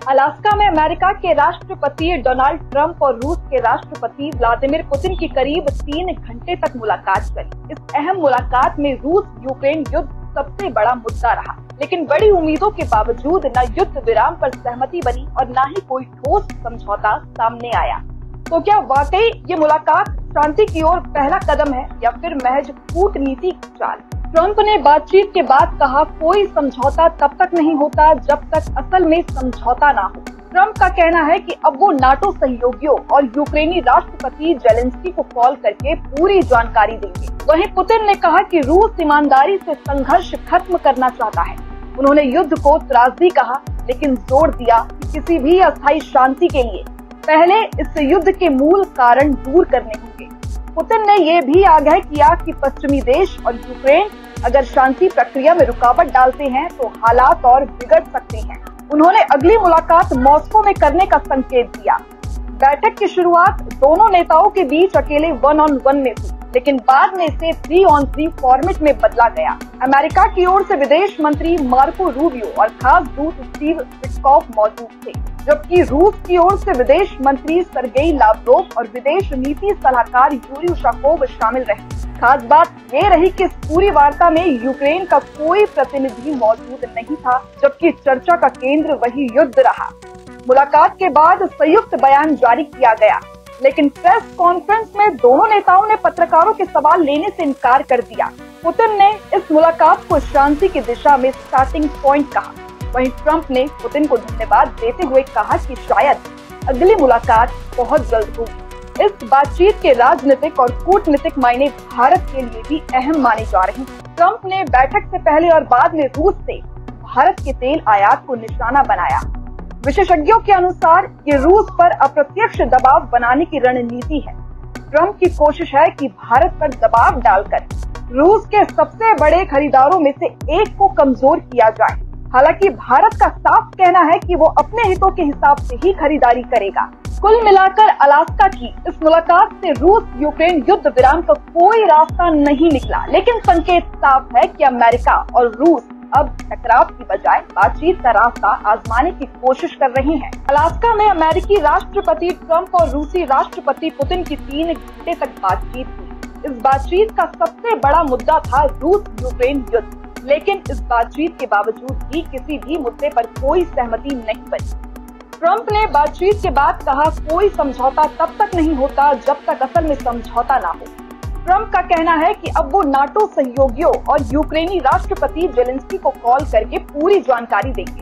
Alaska में America के राष्ट्रपति डोनाल्ड ट्रंप और रूस के राष्ट्रपति व्लादिमीर पुतिन की करीब 3 घंटे तक मुलाकात चली। इस अहम मुलाकात में रूस यूक्रेन युद्ध सबसे बड़ा मुद्दा रहा, लेकिन बड़ी उम्मीदों के बावजूद न युद्ध विराम पर सहमति बनी और न ही कोई ठोस समझौता सामने आया। तो क्या वाकई ये मुलाकात शांति की ओर पहला कदम है या फिर महज कूटनीति की चाल? ट्रंप ने बातचीत के बाद कहा, कोई समझौता तब तक नहीं होता जब तक असल में समझौता ना हो। ट्रंप का कहना है कि अब वो नाटो सहयोगियों और यूक्रेनी राष्ट्रपति जेलेंस्की को कॉल करके पूरी जानकारी देंगे। वहीं पुतिन ने कहा कि रूस ईमानदारी से संघर्ष खत्म करना चाहता है। उन्होंने युद्ध को त्रासदी कहा, लेकिन जोर दिया कि किसी भी अस्थायी शांति के लिए पहले इस युद्ध के मूल कारण दूर करने होंगे। पुतिन ने ये भी आगाह किया कि पश्चिमी देश और यूक्रेन अगर शांति प्रक्रिया में रुकावट डालते हैं तो हालात और बिगड़ सकते हैं। उन्होंने अगली मुलाकात मॉस्को में करने का संकेत दिया। बैठक की शुरुआत दोनों नेताओं के बीच अकेले 1-on-1 में हुई, लेकिन बाद में इसे 3-on-3 फॉर्मेट में बदला गया। अमेरिका की ओर से विदेश मंत्री मार्को रूबियो और खास दूत स्टीव विटकॉफ मौजूद थे, जबकि रूस की ओर से विदेश मंत्री सर्गेई लावरोव और विदेश नीति सलाहकार यूरी उशाकोव शामिल रहे। खास बात ये रही कि इस पूरी वार्ता में यूक्रेन का कोई प्रतिनिधि मौजूद नहीं था, जबकि चर्चा का केंद्र वही युद्ध रहा। मुलाकात के बाद संयुक्त बयान जारी किया गया, लेकिन प्रेस कॉन्फ्रेंस में दोनों नेताओं ने पत्रकारों के सवाल लेने से इनकार कर दिया। पुतिन ने इस मुलाकात को शांति की दिशा में स्टार्टिंग पॉइंट कहा। वहीं ट्रंप ने पुतिन को धन्यवाद देते हुए कहा कि शायद अगली मुलाकात बहुत जल्द होगी। इस बातचीत के राजनीतिक और कूटनीतिक मायने भारत के लिए भी अहम माने जा रहे हैं। ट्रंप ने बैठक से पहले और बाद में रूस से भारत के तेल आयात को निशाना बनाया। विशेषज्ञों के अनुसार ये रूस पर अप्रत्यक्ष दबाव बनाने की रणनीति है। ट्रंप की कोशिश है कि भारत पर दबाव डालकर रूस के सबसे बड़े खरीदारों में से एक को कमजोर किया जाए। हालांकि भारत का साफ कहना है कि वो अपने हितों के हिसाब से ही खरीदारी करेगा। कुल मिलाकर अलास्का की इस मुलाकात से रूस यूक्रेन युद्ध विराम का कोई रास्ता नहीं निकला, लेकिन संकेत साफ है कि अमेरिका और रूस अब टकराव की बजाय बातचीत का रास्ता आजमाने की कोशिश कर रहे हैं। अलास्का में अमेरिकी राष्ट्रपति ट्रंप और रूसी राष्ट्रपति पुतिन की 3 घंटे तक बातचीत हुई। इस बातचीत का सबसे बड़ा मुद्दा था रूस यूक्रेन युद्ध, लेकिन इस बातचीत के बावजूद भी किसी भी मुद्दे पर कोई सहमति नहीं बनी। ट्रंप ने बातचीत के बाद कहा, कोई समझौता तब तक नहीं होता जब तक असल में समझौता ना हो। ट्रंप का कहना है कि अब वो नाटो सहयोगियों और यूक्रेनी राष्ट्रपति जेलेंस्की को कॉल करके पूरी जानकारी देंगे।